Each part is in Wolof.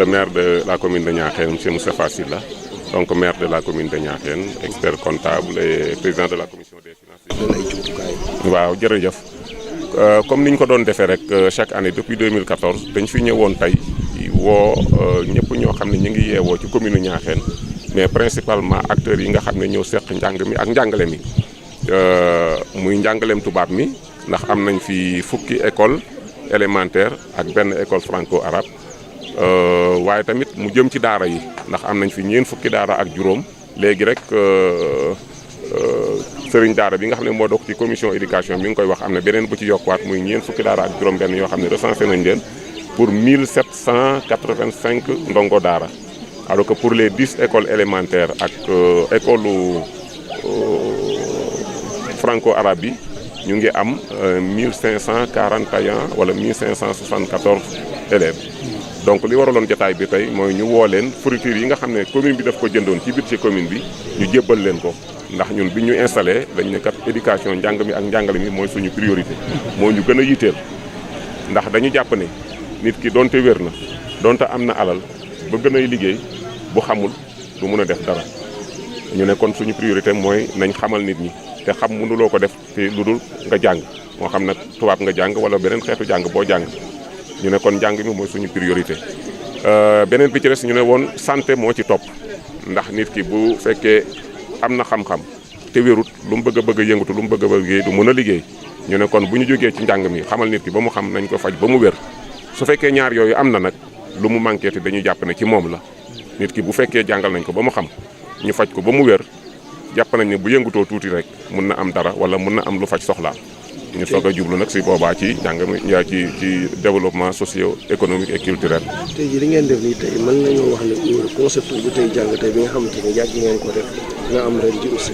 le maire de la commune de Niakhène, M. Moustapha Sylla, donc maire de la commune de Niakhène, expert comptable et président de la commission des finances. waaw jërëjëf comme ni ñu ko doon defee rek chaque année depuis 2014 dañ fi ñëwoon tey woo ñëpp ñoo xam ne ñu ngi yeewoo ci commune Niakhène mais principalement acteurs yi nga xam ne ñoo seq njàng mi ak njàngale mi muy njàngaleem tubaab mi ndax am nañ fi fukki école élémentaire ak benn école franco-arabe waaye tamit mu jëm ci daara yi ndax am nañ fi ñeent fukki daara ak juróom léegi rek sëriñ daara bi nga xam ne moo dox ci commission éducation mi ngi koy wax am na beneen bu ci yokkuwaat muy ñeent fukki daara ak juróom benn yoo xam ne recensé nañ leen pour 1785 ndongo daara alors que pour les 10 écoles élémentaires ak école franco-arabe bi ñu ngi am 1541 wala 1574 élèves donc li waraloon jotaay bi tey mooy ñu woo leen fourniture yi nga xam ne commune bi daf ko jëndoon ci budget commune bi ñu jébbal leen ko ndax ñun bi ñu installé dañ ne kat éducation njàng mi ak njàngale mi mooy suñu priorité moo ñu gën a yitteel ndax dañu jàpp ne nit ki donte wér na donte am na alal ba gën ay liggéey bu xamul du mun a def dara ñu ne kon suñu priorité mooy nañ xamal nit ñi te xam mënuloo ko def te lu dul nga jàng moo xam nag tubaab nga jàng wala beneen xeetu jàng boo jàng ñu ne kon njàng mi mooy suñu priorité beneen bi ci des ñu ne woon santé moo ci topp ndax nit ki bu fekkee am na xam-xam te wérut lu mu bëgg a yëngatu lu mu bëgg a liggéey du mën a liggéey ñu ne kon bu ñu jógee ci njàng mi xamal nit ki ba mu xam nañ ko faj ba mu wér su fekkee ñaar yooyu am na nag lu mu manqué te dañuy jàpp ne ci moom la nit ki bu fekkee jàngal nañ ko ba mu xam ñu faj ko ba mu wér jàpp nañ ne bu yëngutoo tuuti rek mun na am dara wala mun na am lu faj soxlaa ñu soog a jublu nag si boobaa ci njàng mi ci développement socio-économique et culturel. tey jii li ngeen def nii tey mën nañoo wax ne concept bu tey jàng tey bi nga xamante ne yàgg ngeen ko def nga am ren ji aussi.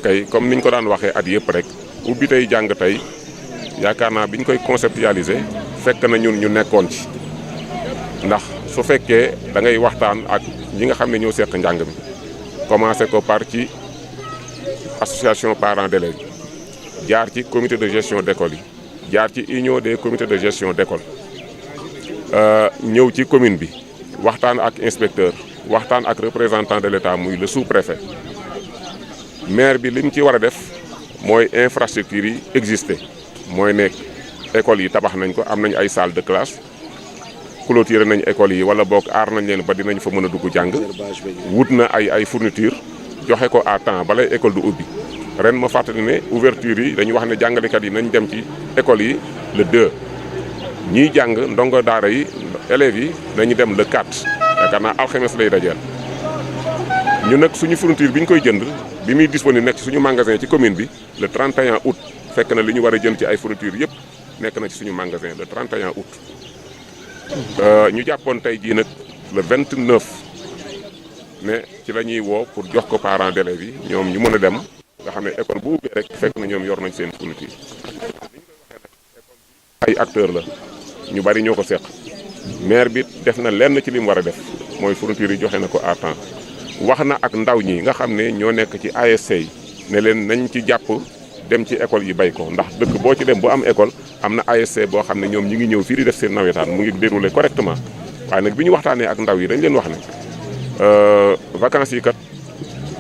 kay comme niñ ko daan waxee at yëpp rek ubbi tey jàng tey yaakaar naa biñ koy conceptualiser fekk na ñun ñu nekkoon ci ndax su fekkee da ngay waxtaan ak ñi nga xam ne ñoo seq njàng mi commencé ko par ci association parents d'élèves jaar ci comité de gestion d'école yi jaar ci union des comités de gestion d'école ñëw ci commune bi waxtaan ak inspecteur waxtaan ak représentant de l'État muy le sous-préfet maire bi li mu ci war a def mooy infrastructure yi existé mooy nekk écoles yi tabax nañ ko am nañ ay salle de classe clôturé nañ écoles yi wala boog aar nañ leen ba dinañ fa mën a dugg jàng wut na ay fourniture joxe ko à temps balay école du ubbi ren ma fàttali ne ouverture yi dañu wax ne jàngalekat yi nañ dem ci école yi le 2 ñiy jàng ndongo daara yi élèves yi dañu dem le 4 yaakaar naa alxames lay dajeel ñu nag suñu fourniture bi ñu koy jënd bi muy disponible nekk ci suñu magasin ci commune bi le 31 août fekk na li ñu war a jënd ci ay fourniture yëpp nekk na ci suñu magasin le 31 août ñu jàppoon tey jii nag le 29 ne ci la ñuy woo pour jox ko parents d'élèves yi ñoom ñu mën a dem nga xam ne école bu ubbee rek fekk na ñoom yor nañ seen fourniture ay acteur la ñu bari ñoo ko seq maire bi def na lenn ci li mu war a def mooy fourniture yi joxe na ko à temps wax na ak ndaw ñi nga xam ne ñoo nekk ci ASC yi ne leen nañ ci jàpp dem ci école yi bay ko ndax dëkk boo ci dem bu am école am na ASC boo xam ne ñoom ñi ngi ñëw fii di def seen nawetaan mu ngi déroulé correctement waaye nag bi ñu waxtaanee ak ndaw yi dañ leen wax ne vacances yi kat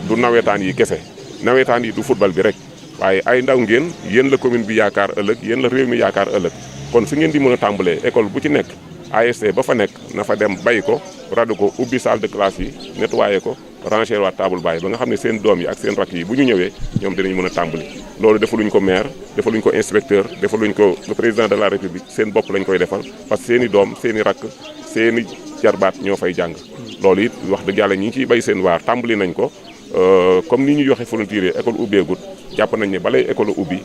du nawetaan yi kese nawetaan yi du football bi rek waaye ay ndaw ngeen yéen la commune bi yaakaar ëllëg yéen la réew mi yaakaar ëllëg kon fi ngeen di mën a tàmbalee école bu ci nekk ASC ba fa nekk na fa dem bay ko radu ko ubbi salle de classe yi nettoyé ko ranger waat table baay ba nga xam ne seen doom yi ak seen rakk yi bu ñu ñëwee ñoom dinañ mën a tàmbali loolu defaluñ ko maire defaluñ ko inspecteur defaluñ ko le président de la république seen bopp lañ koy defal parce que seen i doom seen i rakk seen i jarbaat ñoo fay jàng loolu it wax dëgg yàlla ñi ngi ciy bay seen waar tàmbali nañ ko comme ni ñu joxe fourniture école ubbeegut jàpp nañ ne balay école ubbi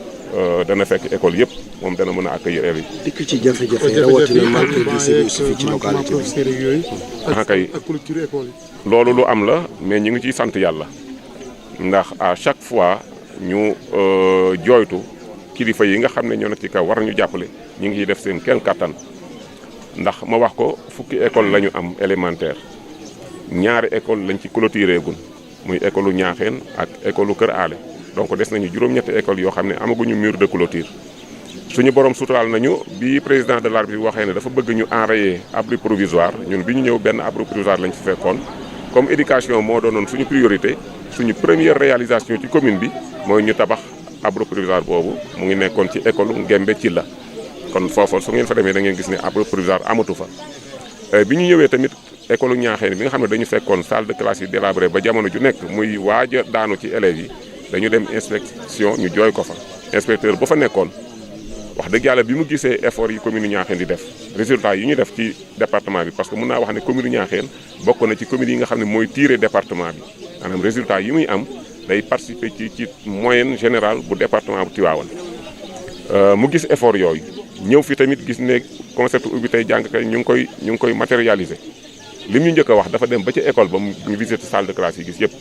dana fekk école yëpp moom dana mën a accueillir élèves yi. dikk ci jafe-jafe rawatina manque de service fii ci localité bi. kay loolu lu am la mais ñu ngi ciy sant yàlla ndax à chaque fois ñu jooytu kilifa yi nga xam ne ñoo nekk ci kaw war ñu jàppale ñu ngi ciy def seen kenn kattan ndax ma wax ko fukki école la ñu am élémentaire ñaari école lañ ci clôturé gun muy école Niakhène ak école Kër Ale donc des nañu juróom-ñetti école yoo xam ne amaguñu mur de clôture suñu borom suturaal nañu bi président de la République waxee ne dafa bëgg ñu enrayer abri provisoire ñun bi ñu ñëw benn abri provisoire lañ fi fekkoon comme éducation moo doonoon suñu priorité suñu première réalisation ci commune bi mooy ñu tabax abri provisoire boobu mu ngi nekkoon ci école Ngembe ci la kon foofu su ngeen fa demee da ngeen gis ne abri provisoire amatu fa bi ñu ñëwee tamit école Ñaaxeen bi nga xam ne dañu fekkoon salle de classe yi délabré ba jamono ju nekk muy waaj a daanu ci élèves yi dañu dem inspection ñu jooy ko fa inspecteur ba fa nekkoon wax dëgg yàlla bi mu gisee effort yi commune Ñaaxeen di def résultat yi ñu def ci département bi parce que mun naa wax ne commune Ñaaxeen bokk na ci commune yi nga xam ne mooy tiré département bi maanaam résultat yi muy am day participer ci moyenne générale bu département bu Tivaouane mu gis effort yooyu ñëw fi tamit gis ne concept ubbi tey jàng kay ñu ngi koy matérialiser li mu ñu njëkk a wax dafa dem ba ci école ba ñu visiter salle de classe yi gis yëpp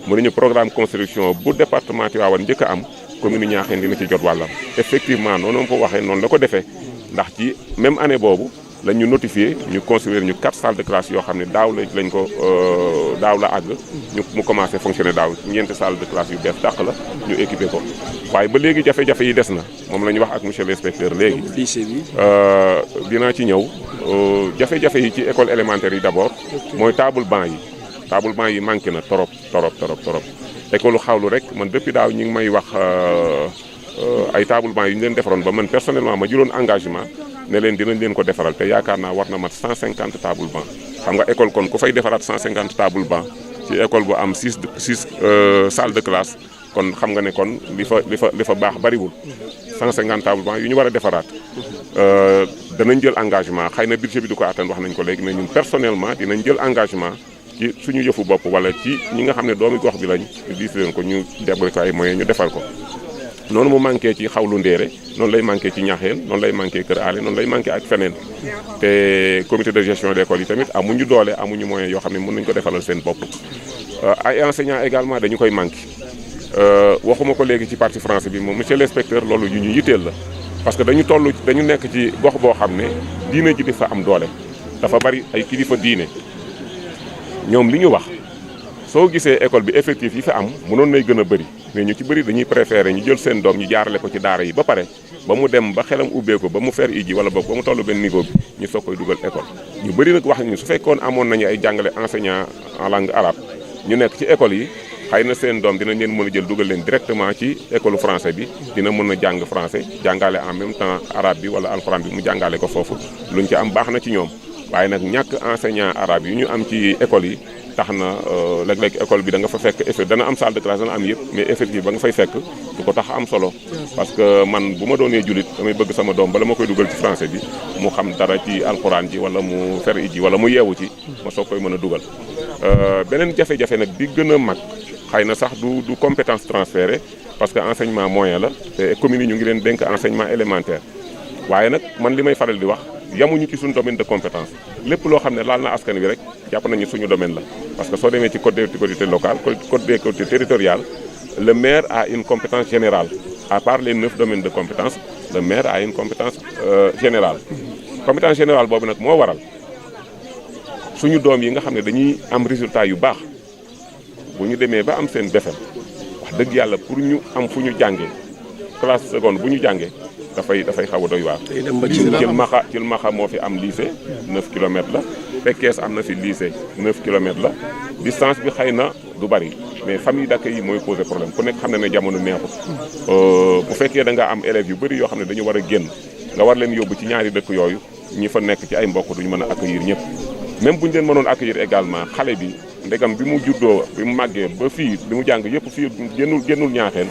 mu ne ñu programme construction bu département Tivaouane njëkk a am commune Ñaaxeen dina ci jot wàllam effectivement noonu ma ko waxee noonu la ko defee ndax ci même année boobu la ñu notifié ñu construire ñu 4 salles de classe yoo xam ne daaw lañ ko daaw la àgg mu commencé fonctionner daaw ñeenti salles de classe yu bees dàq la ñu équipé ko waaye ba léegi jafe-jafe yi des na moom la ñu wax ak monsieur l'inspecteur léegi lycée bi dinaa ci ñëw jafe-jafe yi ci école élémentaire yi d'abord mooy table banc yi manqué na trop école xawlu rek man depuis daaw ñi ngi may wax ay table banc yu ñu leen defaroon ba man personnellement ma jëloon engagement ne leen dinañ leen ko defaral te yaakaar naa war na mat 150 table banc xam nga école kon ku fay defaraat 150 table banc ci école bu am 6 salle de classe kon xam nga ne kon li fa baax bariwul 150 table banc yu ñu war a defaraat danañ jël engagement xëy na budget bi du ko atteindre wax nañ ko léegi mais ñun personnellement dinañ jël engagement ci suñu yëfu bopp wala ci ñi nga xam ne doomi gox bi lañ diis leen ko ñu débloqué ko ay moyens ñu defal ko noonu mu manqué ci xawlu ndéere noonu lay manqué ci ñaxeen noonu lay manqué kër aale noonu lay manqué ak feneen te comité de gestion d'école yi tamit amuñu doole amuñu moyens yoo xam ne mën nañu ko defalal seen bopp ay enseignants également dañu koy manqué waxuma ko léegi ci partie français bi moom monsieur l'inspecteur loolu yu ñu yitteel la parce que dañu nekk ci gox boo xam ne diine ji di fa am doole dafa bari ay kilifa diine ñoom li ñu wax soo gisee école bi effectif yi fi am mënoon nay gën a bëri mais ñu ci bëri dañuy préférer ñu jël seen doom ñu jaarale ko ci daara yi ba pare ba mu dem ba xelam ubbee ko ba mu fer iji wala boog ba mu toll benn niveau bi ñu soog koy dugal école ñu bëri nag wax ñu su fekkoon amoon nañu ay jàngale enseignant en langue arabe ñu nekk ci école yi xëy na seen doom dinañ leen mën a jël dugal leen directement ci école français bi dina mën a jàng français jàngale en même temps arabe bi wala alxuraan bi mu jàngale ko foofu luñ ci am baax na ci ñoom waaye nag ñàkk enseignant arabe yi ñu am ci école yi tax na léeg-léeg école bi da nga fa fekk effet dana am salle de classe dana am yëpp mais effectif ba nga fay fekk du ko tax am solo parce que man bu ma doonee julit damay bëgg sama doom bala ma koy dugal ci français bi mu xam dara ci alxuraan ji wala mu fer ji wala mu yeewu ci ma soog koy mën a dugal beneen jafe-jafe nag bi gën a mag xëy na sax du compétence transférée parce que enseignement moyen la te communes yi ñu ngi leen dénk enseignement élémentaire waaye nag man li may faral di wax yamuñu ci suñu domaine de compétence lépp loo xam ne laal na askan wi rek jàpp nañu suñu domaine la parce que soo demee ci code des collectivités locales code des collectivités territoriales le maire a une compétence générale à part les 9 domaines de compétence le maire a une compétence générale compétence générale boobu nag moo waral suñu doom yi nga xam ne dañuy am résultat yu baax bu ñu demee ba am seen BFEM wax dëgg yàlla pour ñu am fu ñu jàngee classe seconde bu ñu jàngee dafay xaw a doy waar. Cilmaxa moo fi am lycée 9 kilomètres la Pekes am na fi lycée 9 kilomètres la distance bi xëy na du bari mais famille d'accueil yi mooy poser problème ku nekk xam na ne jamono neexut bu fekkee da nga am élèves yu bëri yoo xam ne dañu war a génn nga war leen yóbbu ci ñaari dëkk yooyu ñi fa nekk ci ay mbokk duñu mën a accueillir ñëpp même bu ñu leen mënoon accueillir également xale bi ndegam bi mu juddoo bi mu màggee ba fii bi mu jàng yëpp fii génnul Ñaaxeen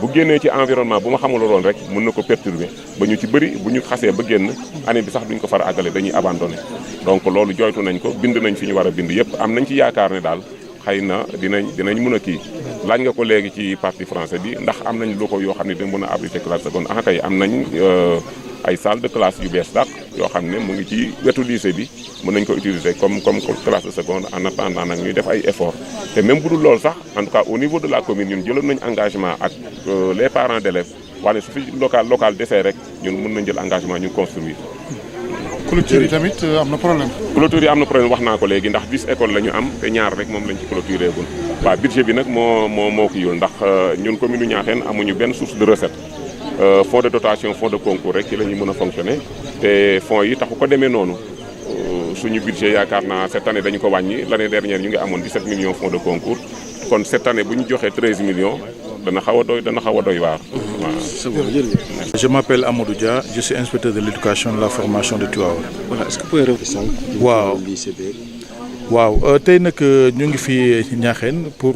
bu génnee ci environnement bu ma xamuloon rek mën na ko perturber ba ñu ci bëri bu ñu xasee ba génn année bi sax duñ ko far a àggale dañuy abandonné donc loolu joytu nañ ko bind nañ fi ñu war a bind yëpp am nañ ci yaakaar ne daal xëy na dinañ mën a kii laaj nga ko léegi ci partie français bi ndax am nañ locaux yoo xam ne dañ mën a abriter classe seconde kay am nañ ay salle de classe yu bees dàq yoo xam ne mu ngi ci wetu lycée bi mën nañ ko utiliser comme classe de seconde en attendant nag ñuy def ay effort te même bu dul loolu sax en tout cas au niveau de la commune ñun jëloon nañ engagement ak les parents d'élèves wala su fi local desee rek ñun mën nañ jël engagement ñu construire. clôture yi tamit am na problème. clôture yi am na problème wax naa ko léegi ndax 10 écoles la ñu am te ñaar rek moom lañ ci clôturé gun waaw budget bi nag moo ko yul ndax ñun commune Niakhène amuñu benn source de recette fonds de dotation fonds de concours rek ci la ñu mën a fonctionner te fonds yi taxu ko demee noonu suñu budget yaakaar naa cette année dañu ko wàññi l'année dernière ñu ngi amoon 17 millions fonds de concours kon cette année bu ñu joxee 13 millions dana xaw a doy waar. Je m'appelle Amadou Dia, je suis inspecteur de l'éducation et de la formation de Tivaouane. Voilà, est-ce que vous pouvez revenir waaw waaw tey nag ñu ngi fi Niakhène pour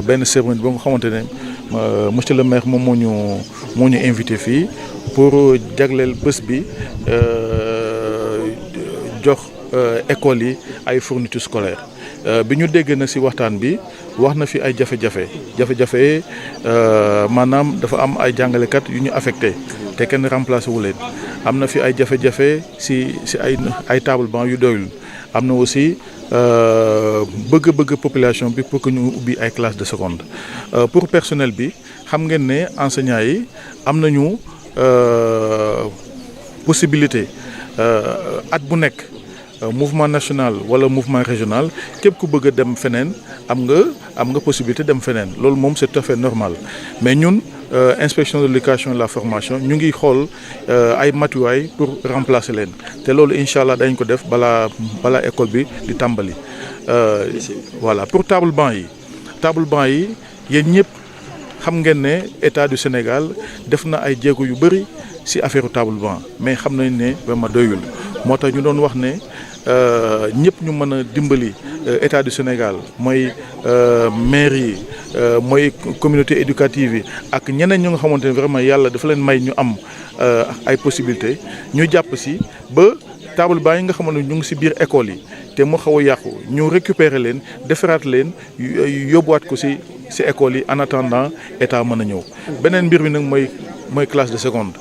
benn cérémonie ba nga xamante ne monsieur le maire moom moo ñu invité fii pour jagleel bés bi jox école yi ay fournitures scolaires bi ñu dégg nag ci waxtaan bi wax na fi ay jafe-jafe maanaam dafa am ay jàngalekat yu ñu affecté te kenn remplacé wu leen am na fi ay jafe-jafe ci ay table banc yu doyul am na aussi bëgg population bi pour que ñu ubbi ay classes de seconde pour personnel bi xam ngeen ne enseignants yi am nañu possibilité at bu nekk mouvement national wala mouvement régional képp ku bëgg a dem feneen am nga possibilité dem feneen loolu moom c'est tout à fait normal mais ñun inspection de l'éducation et de la formation ñu ngi xool ay matuwaay pour remplacer leen te loolu incha allah dañ ko def balaa école bi di tàmbali. Voilà pour table banc yi yéen ñëpp xam ngeen ne état du Sénégal def na ay jéego yu bëri ci affaire table banc mais xam nañ ne vraiment doyul moo tax ñu doon wax ne ñëpp ñu mën a dimbali état du Sénégal mooy maire yi mooy communauté éducative yi ak ñeneen ñu nga xamante ne vraiment yàlla dafa leen may ñu am ay possibilités ñu jàpp ci ba table banc yi nga xamante ne ñu ngi ci biir école yi te mu xaw a yàqu ñu récupérer leen defaraat leen yóbbuwaat ko ci école yi en attendant état mën a ñëw beneen mbir mi nag mooy classe de seconde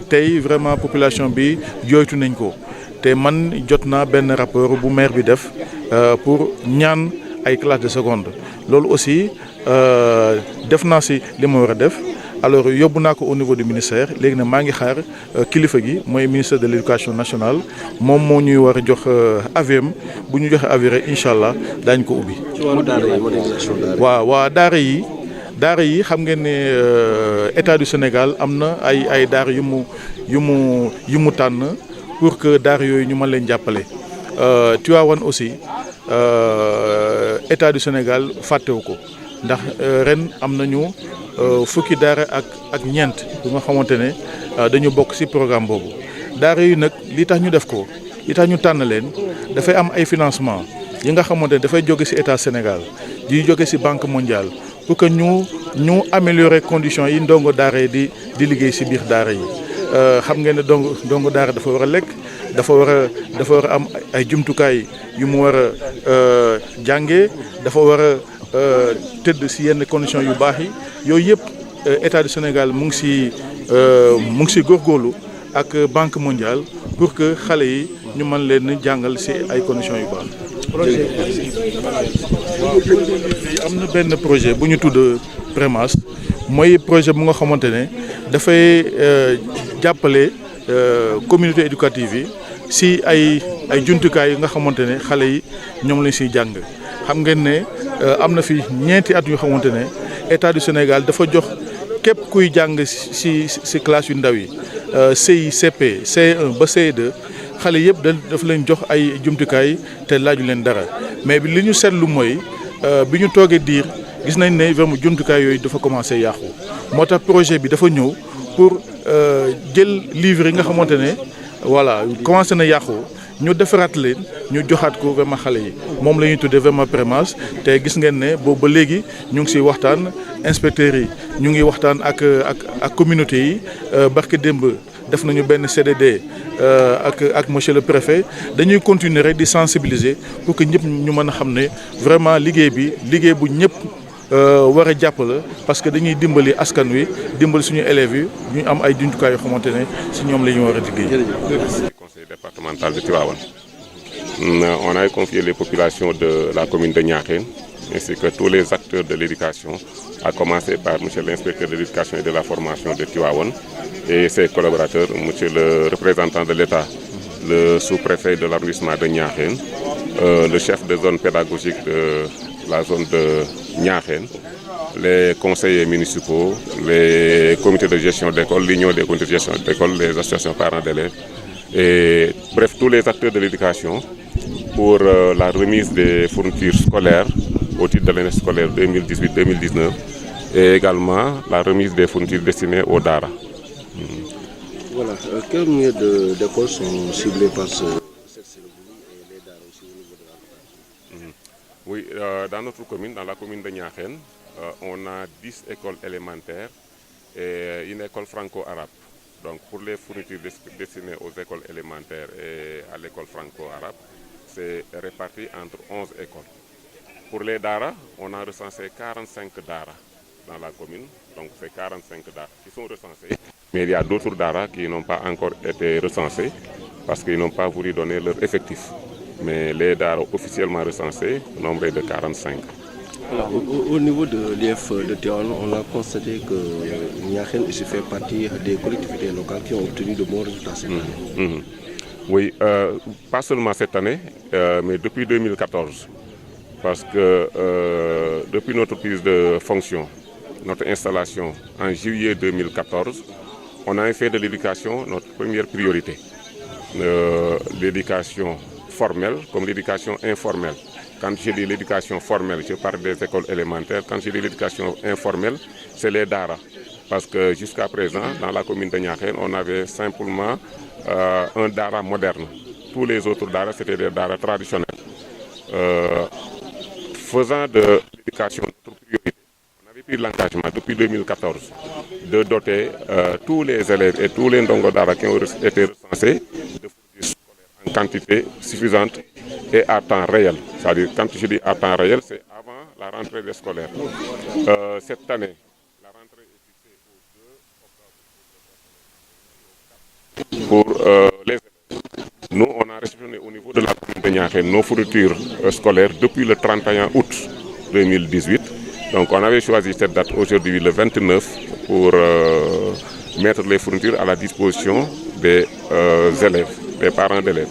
tey vraiment population bi jooytu nañ ko te man jot naa benn rapport bu maire bi def pour ñaan ay classe de seconde loolu aussi def naa ci li ma war a def alors yóbbu naa ko au niveau du ministère léegi nag maa ngi xaar kilifa gi mooy ministère de l'éducation nationale moom moo ñuy war a jox aviam bu ñu joxe avis rek incha allah daañu ko ubbi. waaw daara yi xam ngeen ne état du Sénégal am na ay daara yu mu tànn pour que daara yooyu ñu mën leen jàppale Tivaouane aussi état du Sénégal fàttewu ko ndax ren am nañu fukki daara ak ñeent bu nga xamante ne dañu bokk ci programme boobu daara yi nag li tax ñu def ko li tax ñu tànn leen dafay am ay financement yi nga xamante ne dafay jóge ci état Sénégal di jóge ci banque mondiale pour que ñu améliorer conditions yi ndongo daara yi di liggéey ci biir daara yi xam ngeen ne ndongo daara dafa war a lekk dafa war a am ay jumtukaay yu mu war a jàngee dafa war a tëdd ci yenn conditions yu baax yi yooyu yëpp état du Sénégal mu ngi ci góorgóorlu ak banque mondiale pour que xale yi ñu mën leen jàngal ci ay conditions yu baax. am na benn projet bu ñu tudd Prémas mooy projet bu nga xamante ne dafay jàppale communauté éducative yi ci ay jumtukaay yi nga xamante ne xale yi ñoom lañ ciy jàng xam ngeen ne am na fi ñeenti at yu xamante ne état du Sénégal dafa jox képp kuy jàng ci classe yu ndaw yi CI CP C1 ba C2 xale yëpp dafa leen jox ay jumtukaay te laaju leen dara mais bi li ñu seetlu mooy bi ñu toogee diir gis nañ ne vraiment jumtukaay yooyu dafa commencé yàqu moo tax projet bi dafa ñëw pour jël livre yi nga xamante ne voilà commencé na yàqu ñu defaraat leen ñu joxaat ko vraiment xale yi moom la ñuy tuddee vraiment Prémas te gis ngeen ne boobu ba léegi ñu ngi ciy waxtaan inspecteurs yi ñu ngi waxtaan ak communauté yi barke démb def nañu benn CDD ak monsieur le préfet dañuy continuer rek di sensibiliser pour que ñëpp ñu mën a xam ne vraiment liggéey bu ñëpp war a jàpp la parce que dañuy dimbali askan wi dimbali suñu élèves yi ñu am ay jumtukaay yoo xamante ne ci ñoom la ñu war a liggéey. Conseil départemental de Tivaouane. On a confié les populations de la commune de Niakhène ainsi que tous les acteurs de l'éducation, à commencer par monsieur l'inspecteur de l'éducation et de la formation de Tivaouane et ses collaborateurs, monsieur le représentant de l'État, le sous-préfet de l'arrondissement de Niakhène, le chef de zone pédagogique la zone de Niakhène, les conseillers municipaux, les comités de gestion d'école, l'union des comités de gestion d'école, les associations parents d'élèves, et bref, tous les acteurs de l'éducation pour la remise des fournitures scolaires au titre de l'année scolaire 2018-2019 et également la remise des fournitures destinées aux Dara. Voilà, quels milieux d'école sont ciblés par cette cérémonie et les Dara aussi au niveau de la localité? Oui, dans notre commune, dans la commune de Niakhène, on a 10 écoles élémentaires et une école franco-arabe. Donc pour les fournitures destinées aux écoles élémentaires et à l'école franco-arabe, c'est réparti entre 11 écoles. Pour les Dara, on a recensé 45 Dara dans la commune, donc c'est 45 Dara qui sont recensés. Mais il y a d'autres Dara qui n'ont pas encore été recensés parce qu'ils n'ont pas voulu donner leur effectif. Mais les Dara officiellement recensés, le nombre est de 45. Alors, au niveau de l'IF de Tivaouane, on a constaté que Niakhène aussi fait partie des collectivités locales qui ont obtenu de bons résultats cette année. Oui, pas seulement cette année, mais depuis 2014. Parce que depuis notre prise de fonction, notre installation en juillet 2014, on a fait de l'éducation notre première priorité. L'éducation formelle comme l'éducation informelle. Quand je dis l'éducation formelle, je parle des écoles élémentaires. Quand je dis l'éducation informelle, c'est les Dara. Parce que jusqu'à présent, dans la commune de Niakhène, on avait simplement un Dara moderne. Tous les autres Dara, c'était des Dara traditionnels. Faisant de l'éducation notre priorité, on avait pris l'engagement depuis 2014 de doter tous les élèves et tous les Ndongo Dara qui ont été recensés de fournitures scolaires en quantité suffisante et à temps réel. C'est-à-dire, quand je dis à temps réel, c'est avant la rentrée des scolaires. Cette année, la rentrée est fixée au 2 octobre pour les élèves. Nous, on a réceptionné au niveau de la commune de Niakhène nos fournitures scolaires depuis le 31 août 2018. Donc, on avait choisi cette date aujourd'hui, le 29, pour mettre les fournitures à la disposition des élèves, des parents d'élèves.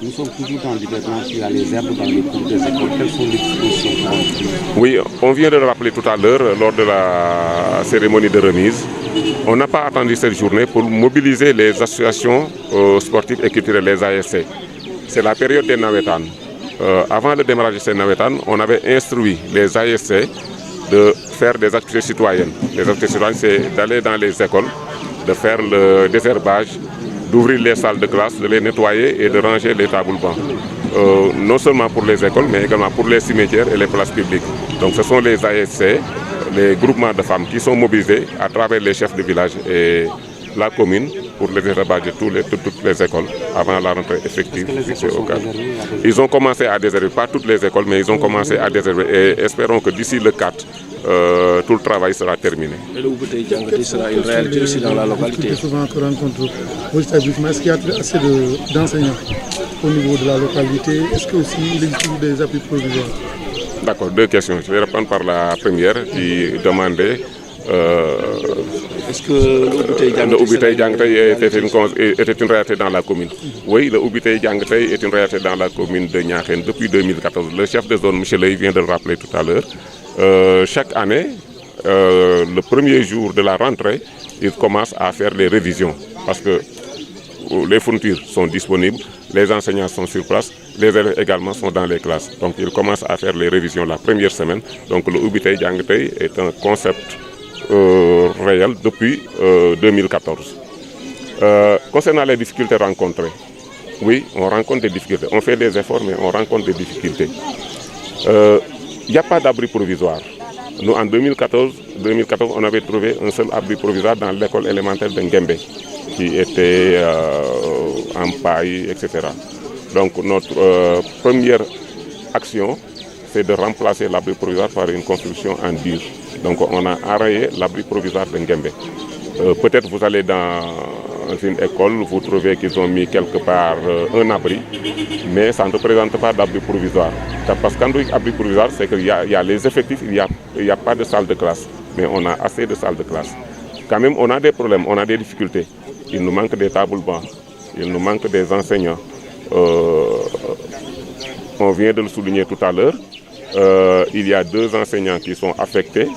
Nous sommes toujours dans le développement qui a les herbes dans les cours des écoles. Quelles sont les dispositions? Oui, on vient de le rappeler tout à l'heure lors de la cérémonie de remise. On n'a pas attendu cette journée pour mobiliser les associations sportives et culturelles, les ASC. C'est la période des Nawetan. Avant le démarrage de ces Nawetan, on avait instruit les ASC de faire des activités citoyennes. Les activités citoyennes, c'est d'aller dans les écoles, de faire le désherbage, d'ouvrir les salles de classe, de les nettoyer et de ranger les tables bancs. Non seulement pour les écoles, mais également pour les cimetières et les places publiques. Donc ce sont les ASC, les groupements de femmes qui sont mobilisés à travers les chefs de village et la commune pour le désherbage de toutes les écoles avant la rentrée effective. Ils ont commencé à désherber, pas toutes les écoles, mais ils ont commencé à désherber et espérons que d'ici le 4, tout le travail sera terminé. Et le Oubitei Diangaté sera une réalité aussi dans la localité. Souvent qu'on rencontre vos établissements, est-ce qu'il y a assez d'enseignants au niveau de la localité? Est-ce que aussi il existe des appuis provisoires? D'accord, deux questions. Je vais répondre par la première qui demandait est-ce que le Oubitei Diangaté était une réalité dans la commune? Oui, le Oubitei Diangaté est une réalité dans la commune de Niakhène depuis 2014. Le chef de zone, M. Ley, vient de le rappeler tout à l'heure. Chaque année, le premier jour de la rentrée, il commence à faire les révisions parce que les fournitures sont disponibles, les enseignants sont sur place, les élèves également sont dans les classes. Donc il commence à faire les révisions la première semaine. Donc le Oubitei Diangaté est un concept réel depuis 2014. Concernant les difficultés rencontrées, oui, on rencontre des difficultés. On fait des efforts, mais on rencontre des difficultés. Il n'y a pas d'abri provisoire. Nous, en 2014, on avait trouvé un seul abri provisoire dans l'école élémentaire de Nguembe, qui était en paille, etc. Donc notre première action, c'est de remplacer l'abri provisoire par une construction en dur. Donc on a arrayé l'abri provisoire de Nguembe. Peut-être vous allez dans une école, vous trouvez qu'ils ont mis quelque part un abri, mais ça ne représente pas d'abri provisoire. Parce qu'un abri provisoire, c'est qu'il y a les effectifs, il n'y a pas de salle de classe, mais on a assez de salles de classe. Quand même, on a des problèmes, on a des difficultés. Il nous manque des tables bancs, il nous manque des enseignants. On vient de le souligner tout à l'heure. il y a 2 enseignants qui sont affectés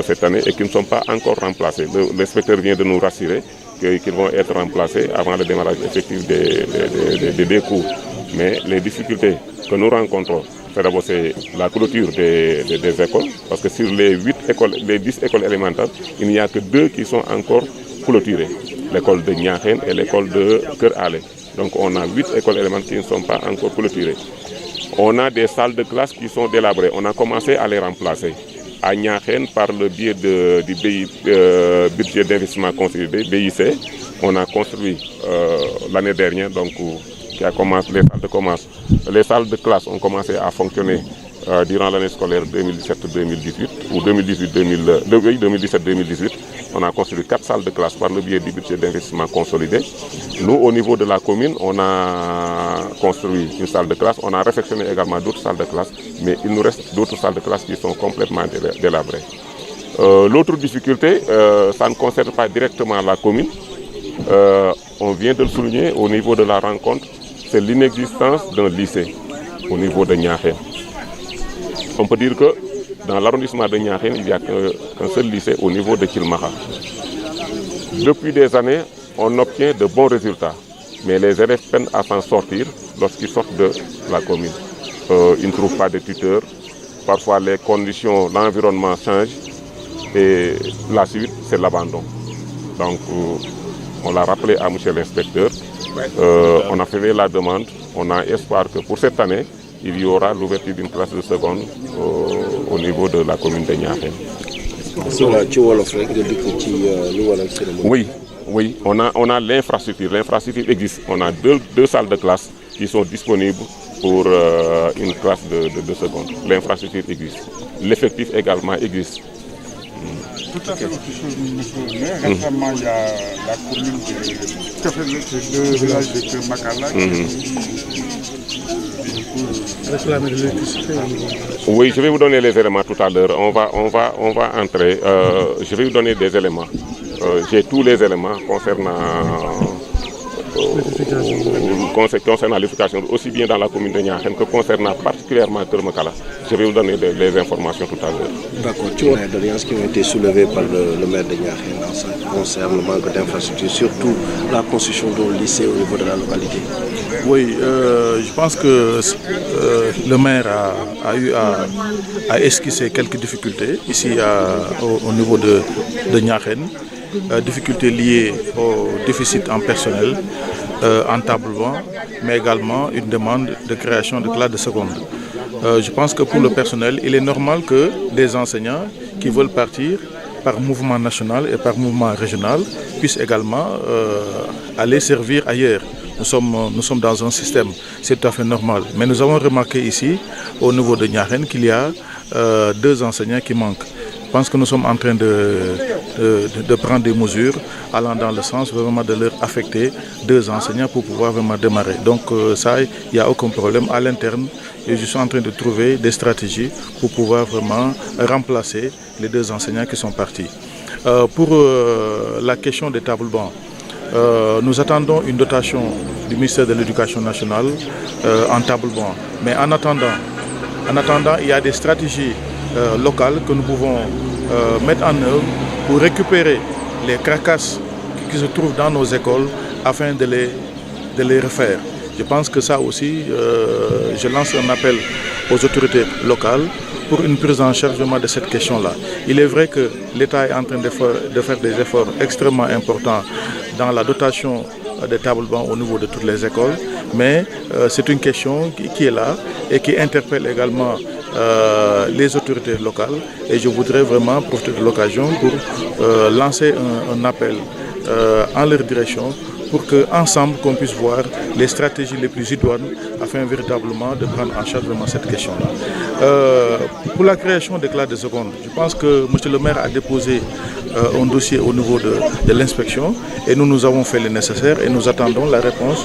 cette année et qui ne sont pas encore remplacés. L'inspecteur vient de nous rassurer qu'ils vont être remplacés avant le démarrage effectif des cours. Mais les difficultés que nous rencontrons, c'est d'abord la clôture des écoles, parce que sur les 10 écoles élémentaires, il n'y a que 2 qui sont encore clôturées. L'école de Niakhène et l'école de Keur Allé. Donc on a 8 écoles élémentaires qui ne sont pas encore clôturées. On a des salles de classe qui sont délabrées. On a commencé à les remplacer. À Niakhène, par le biais du budget d'investissement consolidé, BIC, on a construit l'année dernière, donc qui a commencé, les salles de classe ont commencé à fonctionner durant l'année scolaire 2017-2018 ou 2017-2018. On a construit 4 salles de classe par le biais du budget d'investissement consolidé. Nous, au niveau de la commune, on a construit une salle de classe. On a réfectionné également d'autres salles de classe, mais il nous reste d'autres salles de classe qui sont complètement délabrées. L'autre difficulté, ça ne concerne pas directement la commune. On vient de le souligner au niveau de la rencontre, c'est l'inexistence d'un lycée au niveau de Niakhène. On peut dire que dans l'arrondissement de Niakhène, il n'y a qu'un seul lycée au niveau de Thilmakha. Depuis des années, on obtient de bons résultats, mais les élèves peinent à s'en sortir lorsqu'ils sortent de la commune. Ils ne trouvent pas de tuteurs, parfois les conditions, l'environnement change et la suite, c'est l'abandon. Donc, on l'a rappelé à M. l'inspecteur, on a fait la demande, on a espoir que pour cette année, il y aura l'ouverture d'une classe de seconde au niveau de la commune de Niakhène. Oui, on a l'infrastructure. L'infrastructure existe. On a deux salles de classe qui sont disponibles pour une classe de seconde. L'infrastructure existe. L'effectif également existe. Tout à fait autre chose, monsieur le maire. Récemment, il y a la commune de village de Makala réclamer de l'électricité. Oui, je vais vous donner les éléments tout à l'heure. On va entrer. Je vais vous donner des éléments. J'ai tous les éléments concernant l'efficacité, aussi bien dans la commune de Niakhène que concernant particulièrement Keur Makala. Je vais vous donner les informations tout à l'heure. D'accord. Tu vois les doléances qui ont été soulevées par le maire de Niakhène en ce qui concerne le manque d'infrastructures, surtout la construction d'un lycée au niveau de la localité. Oui, je pense que le maire a eu à esquisser quelques difficultés ici au niveau de Niakhène. Difficultés liées au déficit en personnel, entablement, mais également une demande de création de classes de seconde. Je pense que pour le personnel, il est normal que des enseignants qui veulent partir par mouvement national et par mouvement régional puissent également aller servir ailleurs. Nous sommes dans un système, c'est tout à fait normal. Mais nous avons remarqué ici, au niveau de Niakhène, qu'il y a 2 enseignants qui manquent. Je pense que nous sommes en train de prendre des mesures allant dans le sens vraiment de leur affecter 2 enseignants pour pouvoir vraiment démarrer. Donc ça, il n'y a aucun problème à l'interne. Et je suis en train de trouver des stratégies pour pouvoir vraiment remplacer les 2 enseignants qui sont partis. Pour la question des tables bancs, nous attendons une dotation du ministère de l'Éducation nationale en table bancs. Mais en attendant, il y a des stratégies locales que nous pouvons mettre en œuvre pour récupérer les carcasses qui se trouvent dans nos écoles afin de les refaire. Je pense que ça aussi, je lance un appel aux autorités locales pour une prise en charge de cette question-là. Il est vrai que l'État est en train de faire des efforts extrêmement importants dans la dotation des tables bancs au niveau de toutes les écoles, mais c'est une question qui est là et qui interpelle également les autorités locales, et je voudrais vraiment profiter de l'occasion pour lancer un appel en leur direction pour qu'ensemble qu'on puisse voir les stratégies les plus idoines afin véritablement de prendre en charge vraiment cette question-là. Pour la création des classes de seconde, je pense que M. le maire a déposé un dossier au niveau de l'inspection et nous avons fait le nécessaire et nous attendons la réponse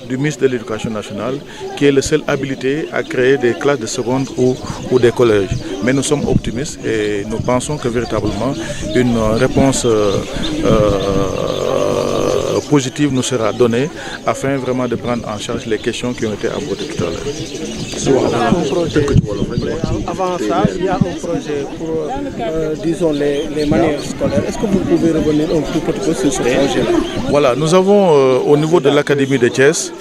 du ministre de l'Éducation nationale qui est le seul habilité à créer des classes de seconde ou des collèges. Mais nous sommes optimistes et nous pensons que véritablement une réponse positive nous sera donnée afin vraiment de prendre en charge les questions qui ont été abordées tout à l'heure. Avant ça, il y a un projet pour, disons, les manuels scolaires. Est-ce que vous pouvez revenir un tout petit peu sur ce projet-là? Voilà, nous avons au niveau de l'Académie de Thiès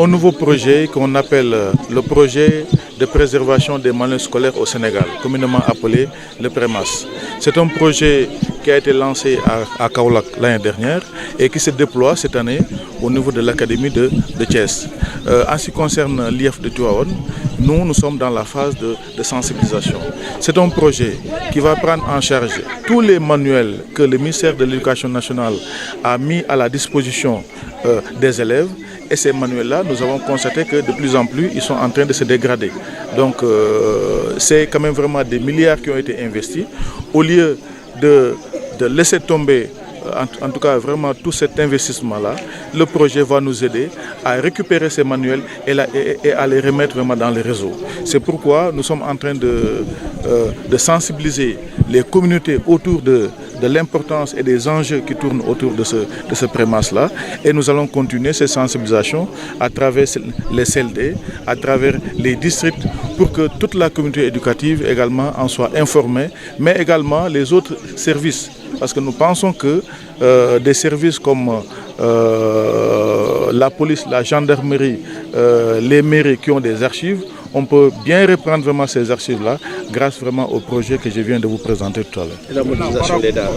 un nouveau projet qu'on appelle le projet de préservation des manuels scolaires au Sénégal, communément appelé le PREMAS. C'est un projet qui a été lancé à Kaolack l'année dernière et qui se déploie cette année au niveau de l'Académie de Thiès. En ce qui concerne l'IEF de Tivaouane, nous sommes dans la phase de sensibilisation. C'est un projet qui va prendre en charge tous les manuels que le ministère de l'Éducation nationale a mis à la disposition des élèves. Et ces manuels-là, nous avons constaté que de plus en plus, ils sont en train de se dégrader. Donc, c'est quand même vraiment des milliards qui ont été investis. Au lieu de laisser tomber, en tout cas vraiment tout cet investissement-là, le projet va nous aider à récupérer ces manuels et à les remettre vraiment dans les réseaux. C'est pourquoi nous sommes en train de sensibiliser les communautés autour de l'importance et des enjeux qui tournent autour de ce PREMAS-là. Et nous allons continuer ces sensibilisations à travers les CLD, à travers les districts, pour que toute la communauté éducative également en soit informée, mais également les autres services. Parce que nous pensons que des services comme la police, la gendarmerie, les mairies qui ont des archives, on peut bien reprendre vraiment ces archives-là grâce vraiment au projet que je viens de vous présenter tout à l'heure. Et la modernisation des DARA?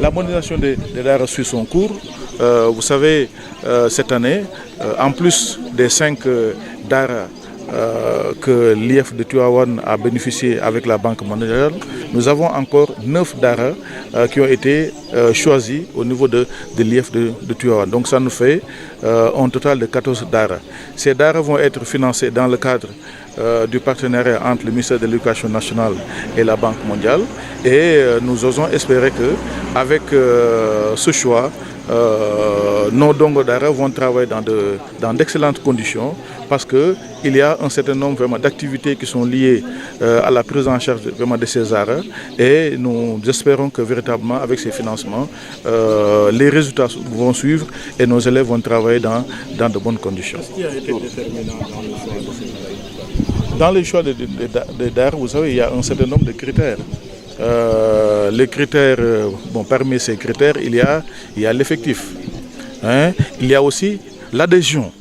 La modernisation des DARA suit son cours. Vous savez, cette année, en plus des 5 DARA que l'IEF de Tivaouane a bénéficié avec la Banque mondiale, nous avons encore 9 DARA qui ont été choisis au niveau de l'IEF de Tivaouane. Donc ça nous fait un total de 14 DARA. Ces DARA vont être financés dans le cadre du partenariat entre le ministère de l'Éducation nationale et la Banque mondiale. Et nous osons espérer qu'avec ce choix, nos Dongo Dara vont travailler dans d'excellentes conditions parce qu'il y a un certain nombre vraiment d'activités qui sont liées à la prise en charge vraiment de ces arts et nous espérons que véritablement avec ces financements, les résultats vont suivre et nos élèves vont travailler dans de bonnes conditions. Qu'est-ce qui a été déterminant dans le choix de ces arts? Dans les choix des DAR, vous savez, il y a un certain nombre de critères. Les critères, parmi ces critères, il y a l'effectif. Il y a aussi l'adhésion,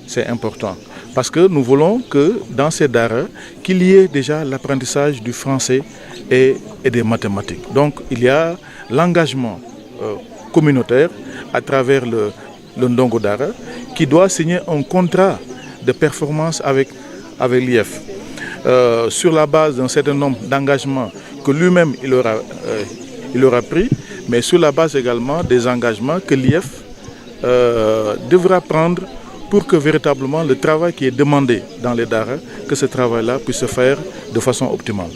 c'est important. Parce que nous voulons que dans ces DARA, qu'il y ait déjà l'apprentissage du français et des mathématiques. Donc il y a l'engagement communautaire à travers le Ndongo Dara qui doit signer un contrat de performance avec l'IEF. Sur la base d'un certain nombre d'engagements que lui-même il aura pris, mais sur la base également des engagements que l'IEF devra prendre pour que véritablement le travail qui est demandé dans les DARA, que ce travail-là puisse se faire de façon optimale.